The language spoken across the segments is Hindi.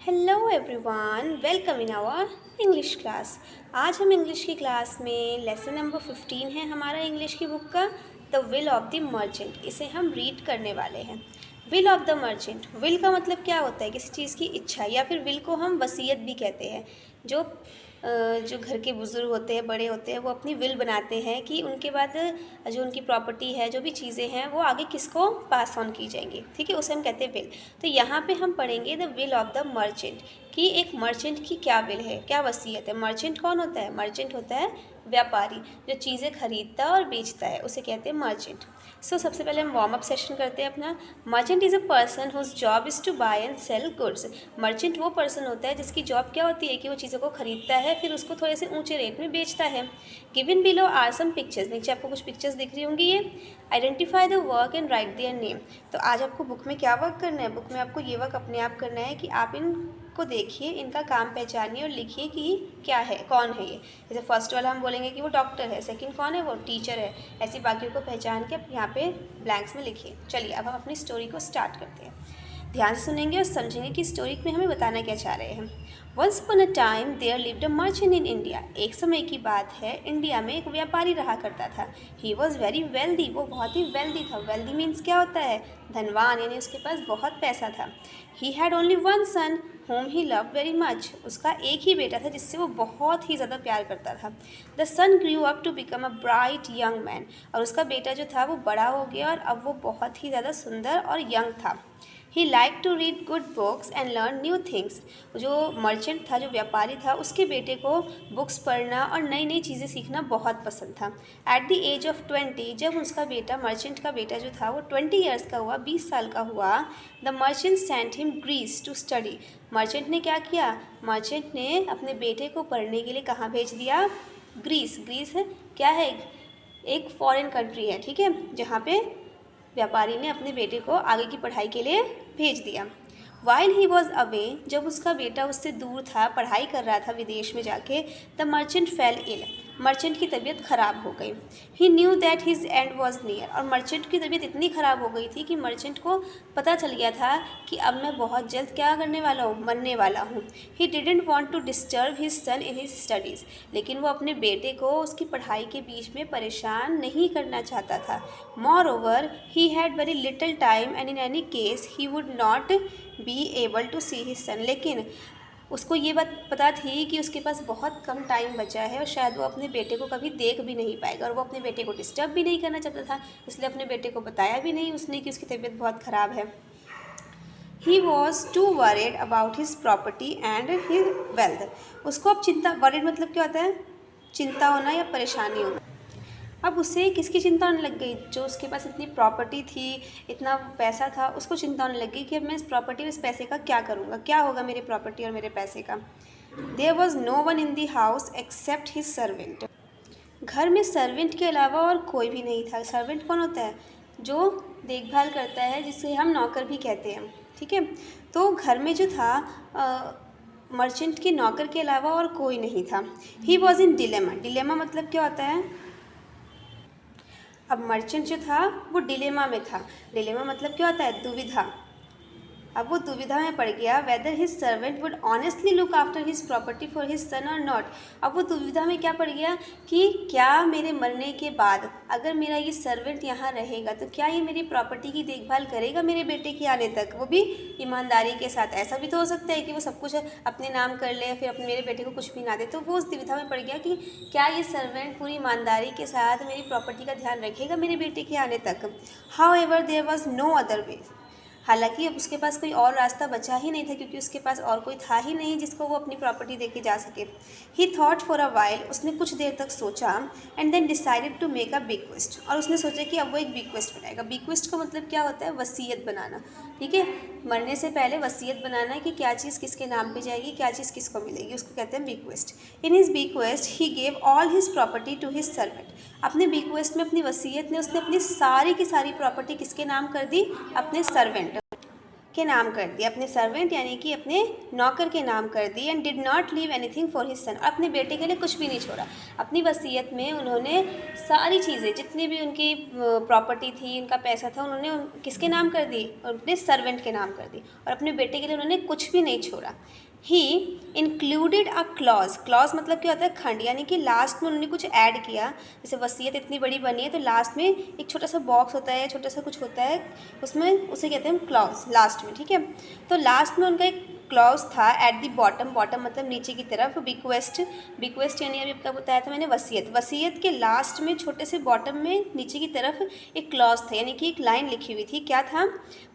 Hello everyone, welcome in our English class. आज हम इंग्लिश की क्लास में लेसन नंबर 15 है हमारा इंग्लिश की बुक का, the will of the merchant. इसे हम रीड करने वाले हैं। Will of the merchant, will का मतलब क्या होता है? किसी चीज़ की इच्छा, या फिर विल को हम वसीयत भी कहते हैं। जो जो घर के बुज़ुर्ग होते हैं, बड़े होते हैं, वो अपनी विल बनाते हैं कि उनके बाद जो उनकी प्रॉपर्टी है, जो भी चीज़ें हैं, वो आगे किसको पास ऑन की जाएंगी। ठीक है, उसे हम कहते हैं विल। तो यहाँ पे हम पढ़ेंगे the will of the merchant, कि एक मर्चेंट की क्या विल है, क्या वसीयत है। मर्चेंट कौन होता है? मर्चेंट होता है व्यापारी, जो चीज़ें खरीदता और बेचता है, उसे कहते हैं मर्चेंट। सो सबसे पहले हम वार्म अप सेशन करते हैं अपना। Merchant is a person whose job is to buy and sell goods. Merchant वो पर्सन होता है जिसकी जॉब क्या होती है कि वो चीज़ों को खरीदता है, फिर उसको थोड़े से ऊंचे रेट में बेचता है। Given below are some pictures, नीचे आपको कुछ पिक्चर्स दिख रही होंगी। ये identify the work and write their name. तो आज आपको बुक में क्या वर्क करना है? बुक में आपको ये वर्क अपने आप करना है कि आप इनको देखिए, इनका काम पहचानिए और लिखिए कि क्या है, कौन है ये। जैसे फर्स्ट वाला हम बोलेंगे कि वो डॉक्टर है, सेकंड कौन है? वो टीचर है। ऐसी बाकियों को पहचान के आप यहाँ पे ब्लैंक्स में लिखिए। चलिए अब हम अपनी स्टोरी को स्टार्ट करते हैं। ध्यान से सुनेंगे और समझेंगे कि स्टोरी में हमें बताना क्या चाह रहे हैं। Once upon a time there lived a merchant in India. एक समय की बात है, इंडिया में एक व्यापारी रहा करता था। ही वॉज वेरी वेल्दी, वो बहुत ही वेल्दी था। वेल्दी मीन्स क्या होता है? धनवान, यानी उसके पास बहुत पैसा था। He had only one son whom he loved very much। उसका एक ही बेटा था जिससे वो बहुत ही ज़्यादा प्यार करता था। The son grew up to become a bright young man। और उसका बेटा जो था वो बड़ा हो गया और अब वो बहुत ही ज़्यादा सुंदर और यंग था। He like to read good books and learn new things. जो मर्चेंट था, जो व्यापारी था, उसके बेटे को बुक्स पढ़ना और नई नई चीज़ें सीखना बहुत पसंद था। एट द एज ऑफ 20, जब उसका बेटा, मर्चेंट का बेटा जो था वो 20 ईयर्स का हुआ, 20 साल का हुआ, the merchant sent him Greece to study. Merchant ने क्या किया? मर्चेंट ने अपने बेटे को पढ़ने के लिए कहाँ भेज दिया? ग्रीस। ग्रीस है क्या है? एक फॉरेन कंट्री है, ठीक है, जहाँ पे व्यापारी ने अपने बेटे को आगे की पढ़ाई के लिए भेज दिया। वाइल ही वॉज अवे, जब उसका बेटा उससे दूर था, पढ़ाई कर रहा था विदेश में जाके, the merchant fell ill. Merchant की तबीयत ख़राब हो गई। He knew that his end was near. और मर्चेंट की तबीयत इतनी ख़राब हो गई थी कि मर्चेंट को पता चल गया था कि अब मैं बहुत जल्द क्या करने वाला हूँ? मरने वाला हूँ। He didn't want to disturb his son in his studies. लेकिन वो अपने बेटे को उसकी पढ़ाई के बीच में परेशान नहीं करना चाहता था। Moreover he had very little time and in any case he would not be able to see his son. लेकिन उसको ये बात पता थी कि उसके पास बहुत कम टाइम बचा है और शायद वो अपने बेटे को कभी देख भी नहीं पाएगा, और वो अपने बेटे को डिस्टर्ब भी नहीं करना चाहता था, इसलिए अपने बेटे को बताया भी नहीं उसने कि उसकी तबीयत बहुत ख़राब है। He was to worried about his property and his wealth. उसको अब चिंता, वरीड मतलब क्या होता है? चिंता होना या परेशानी होना। अब उसे किसकी चिंता होने लग गई? जो उसके पास इतनी प्रॉपर्टी थी, इतना पैसा था, उसको चिंता होने लग गई कि अब मैं इस प्रॉपर्टी और इस पैसे का क्या करूँगा, क्या होगा मेरे प्रॉपर्टी और मेरे पैसे का। There was no one in the house except his servant. घर में सर्वेंट के अलावा और कोई भी नहीं था। सर्वेंट कौन होता है? जो देखभाल करता है, जिसे हम नौकर भी कहते हैं, ठीक है। तो घर में जो था मर्चेंट के नौकर के अलावा और कोई नहीं था। He was in dilemma. Dilemma मतलब क्या होता है? अब मर्चेंट जो था वो डिलेमा में था। डिलेमा मतलब क्या होता है? दुविधा। अब वो दुविधा में पड़ गया, weather his servant would honestly look after his property for his son और नॉट। अब वो दुविधा में क्या पड़ गया कि क्या मेरे मरने के बाद अगर मेरा ये सर्वेंट यहाँ रहेगा तो क्या ये मेरी प्रॉपर्टी की देखभाल करेगा मेरे बेटे के आने तक, वो भी ईमानदारी के साथ। ऐसा भी तो हो सकता है कि वो सब कुछ अपने नाम कर ले, फिर अपने मेरे बेटे को कुछ भी ना दे। तो वो उस दुविधा में पड़ गया कि क्या ये सर्वेंट पूरी ईमानदारी के साथ मेरी प्रॉपर्टी का ध्यान रखेगा मेरे बेटे के आने तक। However there was no other way. हालांकि अब उसके पास कोई और रास्ता बचा ही नहीं था, क्योंकि उसके पास और कोई था ही नहीं जिसको वो अपनी प्रॉपर्टी दे के जा सके। He thought for a while, उसने कुछ देर तक सोचा, and then decided to make a bequest. और उसने सोचा कि अब वो एक बिक्वेस्ट बनाएगा। बिक्वेस्ट का मतलब क्या होता है? वसीयत बनाना, ठीक है। मरने से पहले वसीयत बनाना कि क्या चीज़ किसके नाम पे जाएगी, क्या चीज़ किसको मिलेगी, उसको कहते हैं bequest. In his bequest he gave all his property to his servant. अपने बिक्वेस्ट में, अपनी वसीयत में, उसने अपनी सारी की सारी प्रॉपर्टी किसके नाम कर दी? अपने सर्वेंट के नाम कर दिया, अपने सर्वेंट यानी कि अपने नौकर के नाम कर दी। And did not leave anything for his son, और अपने बेटे के लिए कुछ भी नहीं छोड़ा। अपनी वसीयत में उन्होंने सारी चीज़ें, जितनी भी उनकी प्रॉपर्टी थी, उनका पैसा था, उन्होंने किसके नाम कर दी? अपने सर्वेंट के नाम कर दी, और अपने बेटे के लिए उन्होंने कुछ भी नहीं छोड़ा। ही इंक्लूडेड अ क्लॉज, क्लॉज मतलब क्या होता है? खंड, यानी कि लास्ट में उन्होंने कुछ ऐड किया। जैसे वसीयत इतनी बड़ी बनी है तो लास्ट में एक छोटा सा बॉक्स होता है, छोटा सा कुछ होता है उसमें, उसे कहते हैं क्लॉज, लास्ट में, ठीक है। तो लास्ट में उनका एक क्लॉज था एट द बॉटम, बॉटम मतलब नीचे की तरफ। बिक्वेस्ट, बिक्वेस्ट यानी अभी आपका बताया था मैंने वसीयत, वसीयत के लास्ट में छोटे से बॉटम में नीचे की तरफ एक क्लॉज था, यानी कि एक लाइन लिखी हुई थी। क्या था?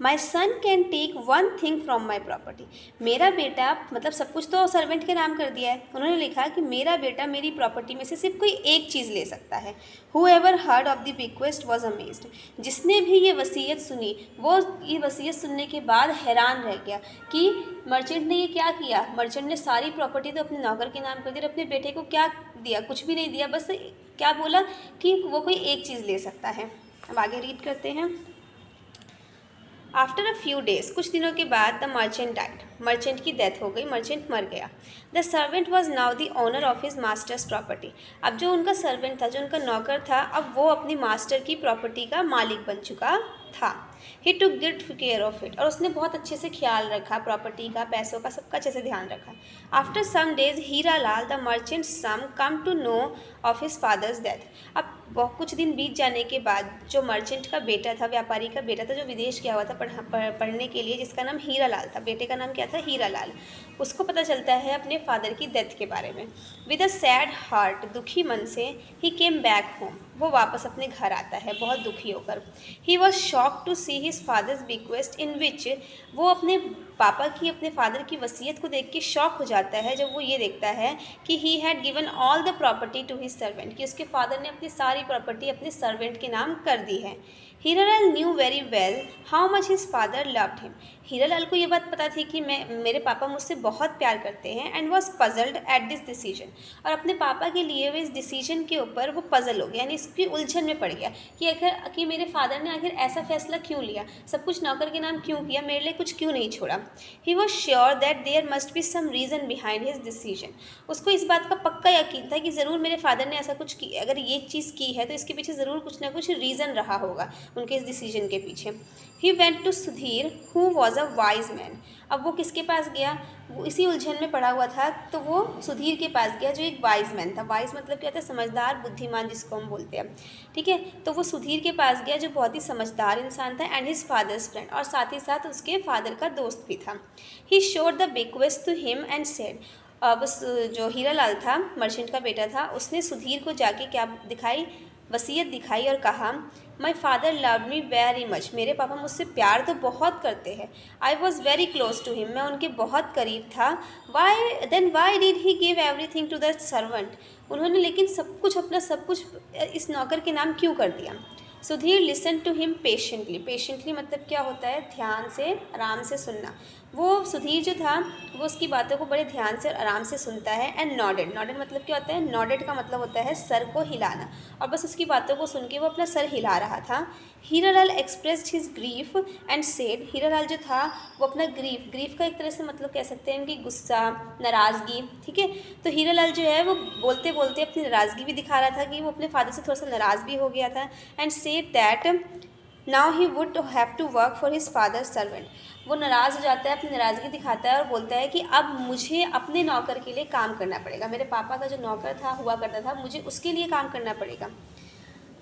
My son can take one thing from my property, मेरा बेटा, मतलब सब कुछ तो सर्वेंट के नाम कर दिया है, उन्होंने लिखा कि मेरा बेटा मेरी प्रॉपर्टी में से सिर्फ कोई एक चीज़ ले सकता है। Whoever heard of the bequest was amazed, जिसने भी ये वसीयत सुनी वो ये वसीयत सुनने के बाद हैरान रह गया कि मर्चेंट ने ये क्या किया। मर्चेंट ने सारी प्रॉपर्टी तो अपने नौकर के नाम कर दी और अपने बेटे को क्या दिया? कुछ भी नहीं दिया, बस क्या बोला कि वो कोई एक चीज़ ले सकता है। अब आगे रीड करते हैं। आफ्टर अ फ्यू डेज, कुछ दिनों के बाद, द मर्चेंट डाइड, मर्चेंट की डेथ हो गई, मर्चेंट मर गया। The servant was now the owner of his masters property, अब जो उनका सर्वेंट था, जो उनका नौकर था, अब वो अपनी मास्टर की प्रॉपर्टी का मालिक बन चुका था। He took good care of it, और उसने बहुत अच्छे से ख्याल रखा प्रॉपर्टी का, पैसों का, सबका अच्छे से ध्यान रखा। After some days Hira Lal the merchant son come to know of his father's death, अब बहुत कुछ दिन बीत जाने के बाद जो मर्चेंट का बेटा था, व्यापारी का बेटा था, जो विदेश गया हुआ था पढ़ने के लिए, जिसका नाम हीरा लाल था, बेटे का नाम क्या था? हीरा लाल, उसको पता चलता है अपने फादर की डेथ के बारे में। विद अ सैड हार्ट, दुखी मन से, ही केम बैक होम, वो वापस अपने घर आता है बहुत दुखी होकर। He was shock to see his father's bequest, in which, वो अपने पापा की, अपने फादर की वसीयत को देख के शॉक हो जाता है जब वो ये देखता है कि he had given all the property to his servant, कि उसके फादर ने अपनी सारी प्रॉपर्टी अपने सर्वेंट के नाम कर दी है। Hiralal new very well how much his father loved him, Hiralal को ये बात पता थी कि मेरे पापा मुझसे बहुत प्यार करते हैं। And was puzzled at this decision, और अपने पापा के लिए हुए इस डिसीजन के ऊपर वो पजल हो गया, यानी इसकी उलझन में पड़ गया कि आखिर कि मेरे फादर ने आखिर ऐसा फैसला क्यों लिया, सब कुछ नौकर के नाम क्यों किया, मेरे लिए कुछ क्यों नहीं छोड़ा। He was sure that there must be some reason behind his decision, उसको इस बात का पक्का यकीन था कि ज़रूर मेरे फादर ने ऐसा कुछ की, अगर ये चीज़ की है तो इसके पीछे ज़रूर कुछ ना कुछ रीज़न रहा होगा उनके इस डिसीजन के पीछे। He went to Sudhir who was a wise man, अब वो किसके पास गया? वो इसी उलझन में पड़ा हुआ था तो वो सुधीर के पास गया जो एक वाइज मैन था। वाइज मतलब क्या होता है? समझदार, बुद्धिमान, जिसको हम बोलते हैं, ठीक है। तो वो सुधीर के पास गया जो बहुत ही समझदार इंसान था, एंड हिज फादर्स फ्रेंड, और साथ ही साथ उसके फादर का दोस्त भी था। He showed the bequest to him and said, बस जो हीरालाल था, मर्चेंट का बेटा था, उसने सुधीर को जाके क्या दिखाई? वसीयत दिखाई और कहा, my father love me very much, मेरे पापा मुझसे प्यार तो बहुत करते हैं। I was very close to him, मैं उनके बहुत करीब था। Why did he give everything to the servant, उन्होंने लेकिन सब कुछ, अपना सब कुछ इस नौकर के नाम क्यों कर दिया? Sudhir listen to him patiently, patiently मतलब क्या होता है? ध्यान से, आराम से सुनना। वो सुधीर जो था वो उसकी बातों को बड़े ध्यान से और आराम से सुनता है। एंड नॉडेड, नॉडेड मतलब क्या होता है? नॉडेड का मतलब होता है सर को हिलाना, और बस उसकी बातों को सुन के वो अपना सर हिला रहा था। Hiralal expressed his grief and said, Hiralal जो था वो अपना ग्रीफ, ग्रीफ का एक तरह से मतलब कह सकते हैं कि गुस्सा, नाराज़गी, ठीक है। तो हीरालाल जो है वो बोलते बोलते अपनी नाराज़गी भी दिखा रहा था कि वो अपने फादर से थोड़ा सा नाराज़ भी हो गया था। And said that now he would have to work for his father servant, वो नाराज़ हो जाता है, अपनी नाराज़गी दिखाता है और बोलता है कि अब मुझे अपने नौकर के लिए काम करना पड़ेगा, मेरे पापा का जो नौकर था, हुआ करता था, मुझे उसके लिए काम करना पड़ेगा।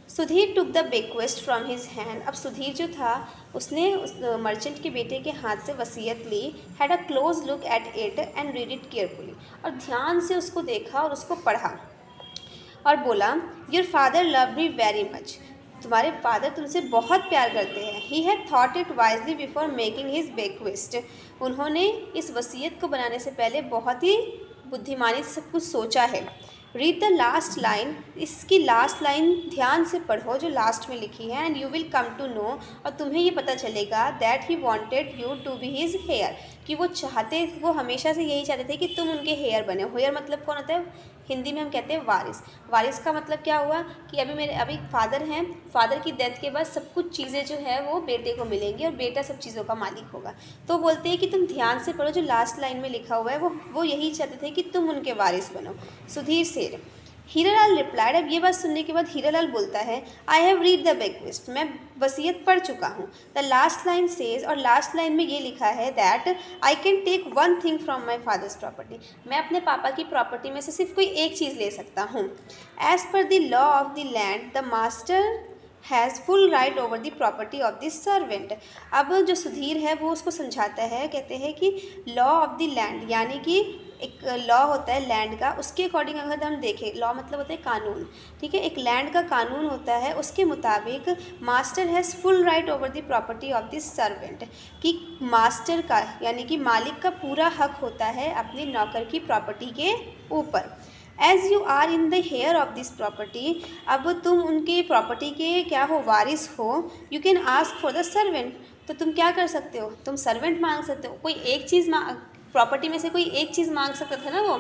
Sudhir took the bequest from his hand, अब सुधीर जो था उसने उस मर्चेंट के बेटे के हाथ से वसीयत ली। Had a close look at it and read it carefully, और ध्यान से उसको देखा और उसको पढ़ा और बोला, your father love me very much, तुम्हारे फादर तुमसे बहुत प्यार करते हैं। He had thought it wisely before making his bequest, उन्होंने इस वसीयत को बनाने से पहले बहुत ही बुद्धिमानी से सब कुछ सोचा है। रीड द लास्ट लाइन, इसकी लास्ट लाइन ध्यान से पढ़ो जो लास्ट में लिखी है, and you will come to know, और तुम्हें ये पता चलेगा that he wanted you to be his heir, कि वो हमेशा से यही चाहते थे कि तुम उनके हेयर बने। हेयर मतलब कौन होता है, हिंदी में हम कहते हैं वारिस। वारिस का मतलब क्या हुआ कि अभी फादर हैं, फादर की डेथ के बाद सब कुछ चीज़ें जो है वो बेटे को मिलेंगी और बेटा सब चीज़ों का मालिक होगा। तो बोलते हैं कि तुम ध्यान से पढ़ो जो लास्ट लाइन में लिखा हुआ है, वो यही चाहते थे कि तुम उनके वारिस बनो। सुधीर सेठ। हीरालाल रिप्लाइड, अब ये बात सुनने के बाद हीरालाल बोलता है, I have read the bequest, मैं वसीयत पढ़ चुका हूँ। द लास्ट लाइन सेज, और लास्ट लाइन में ये लिखा है that I can take one thing from my father's property, मैं अपने पापा की प्रॉपर्टी में से सिर्फ कोई एक चीज़ ले सकता हूँ। As per the law of the land the master has full right over the property of the servant. अब जो सुधीर है वो उसको समझाता है, कहते हैं कि लॉ ऑफ द लैंड, यानी कि एक लॉ होता है लैंड का, उसके अकॉर्डिंग अगर हम देखें, लॉ मतलब होता है कानून, ठीक है, एक लैंड का कानून होता है, उसके मुताबिक master has full right over the property of this servant, कि मास्टर का यानी कि मालिक का पूरा हक होता है अपने नौकर की प्रॉपर्टी के ऊपर। As you are in the heir of this property, अब तुम उनके प्रॉपर्टी के क्या हो, वारिस हो, you can ask for the servant, तो तुम क्या कर सकते हो, तुम सर्वेंट मांग सकते हो, कोई एक चीज़ प्रॉपर्टी में से कोई एक चीज़ मांग सकता था ना वो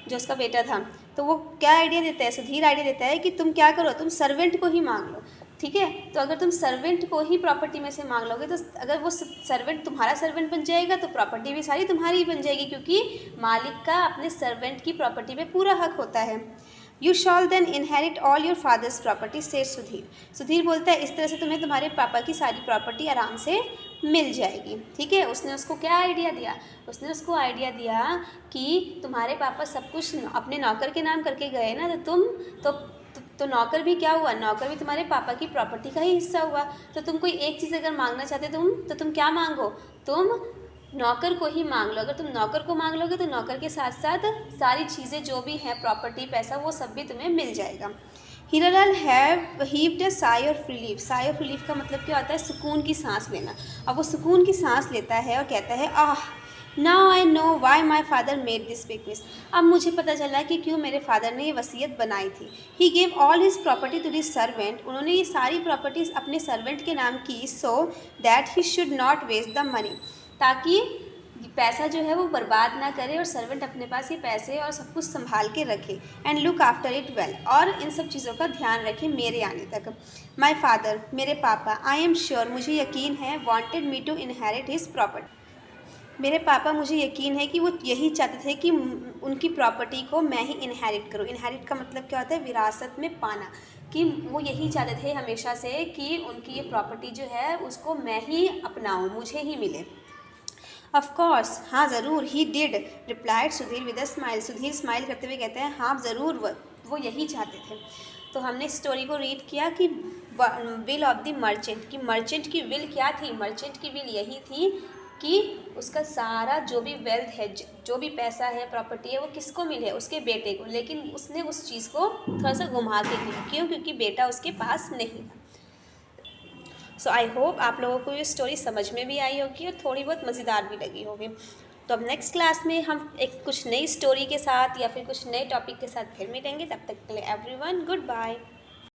जो उसका बेटा था। तो वो क्या आइडिया देता है, सुधीर आइडिया देता है कि तुम क्या करो, तुम सर्वेंट को ही मांग लो, ठीक है। तो अगर तुम सर्वेंट को ही प्रॉपर्टी में से मांग लोगे तो अगर वो सर्वेंट तुम्हारा सर्वेंट बन जाएगा तो प्रॉपर्टी भी सारी तुम्हारी ही बन जाएगी, क्योंकि मालिक का अपने सर्वेंट की प्रॉपर्टी पे पूरा हक होता है। You shall then inherit all your father's property, say Sudhir. Sudhir बोलता है इस तरह से तुम्हें तुम्हारे पापा की सारी प्रॉपर्टी आराम से मिल जाएगी, ठीक है। उसने उसको क्या आइडिया दिया, उसने उसको आइडिया दिया कि तुम्हारे पापा सब कुछ अपने नौकर के नाम करके गए ना, तो नौकर भी क्या हुआ, नौकर भी तुम्हारे पापा की प्रॉपर्टी का ही हिस्सा हुआ। तो तुम कोई एक चीज़ अगर मांगना चाहते तो तुम क्या मांगो, तुम नौकर को ही मांग लो। अगर तुम नौकर को मांग लोगे तो नौकर के साथ साथ सारी चीज़ें जो भी हैं, प्रॉपर्टी, पैसा, वो सब भी तुम्हें मिल जाएगा। Hiralal have heaved a sigh of relief, sigh of relief का मतलब क्या होता है, सुकून की सांस लेना। अब वो सुकून की सांस लेता है और कहता है, ah now I know why my father made this bequest, अब मुझे पता चला कि क्यों मेरे फादर ने ये वसीयत बनाई थी। He gave all his property to this servant, उन्होंने ये सारी प्रॉपर्टीज़ अपने सर्वेंट के नाम की, so that he should not waste the money, ताकि पैसा जो है वो बर्बाद ना करे और सर्वेंट अपने पास ये पैसे और सब कुछ संभाल के रखे, and look after it well, और इन सब चीज़ों का ध्यान रखे मेरे आने तक। माई फादर, मेरे पापा, आई एम श्योर, मुझे यकीन है, wanted me to inherit his property, मेरे पापा मुझे यकीन है कि वो यही चाहते थे कि उनकी प्रॉपर्टी को मैं ही इनहेरिट करूँ। इनहेरिट का मतलब क्या होता है, विरासत में पाना, कि वो यही चाहते थे हमेशा से कि उनकी ये प्रॉपर्टी जो है उसको मैं ही अपनाऊँ, मुझे ही मिले। ऑफ कोर्स, हाँ ज़रूर, he did replied Sudhir with a smile, Sudhir smile करते हुए कहते हैं हाँ ज़रूर, वो यही चाहते थे। तो हमने स्टोरी को रीड किया कि विल ऑफ द मर्चेंट, कि मर्चेंट की विल क्या थी, मर्चेंट की विल यही थी कि उसका सारा जो भी वेल्थ है, जो भी पैसा है, प्रॉपर्टी है, वो किसको मिले, उसके बेटे को, लेकिन उसने उस चीज़ को थोड़ा सा घुमा के की, क्यों, क्योंकि बेटा उसके पास नहीं था। सो आई होप आप लोगों को ये स्टोरी समझ में भी आई होगी और थोड़ी बहुत मज़ेदार भी लगी होगी। तो अब नेक्स्ट क्लास में हम एक कुछ नई स्टोरी के साथ या फिर कुछ नए टॉपिक के साथ फिर मिलेंगे। तब तक के लिए एवरीवन गुड बाय।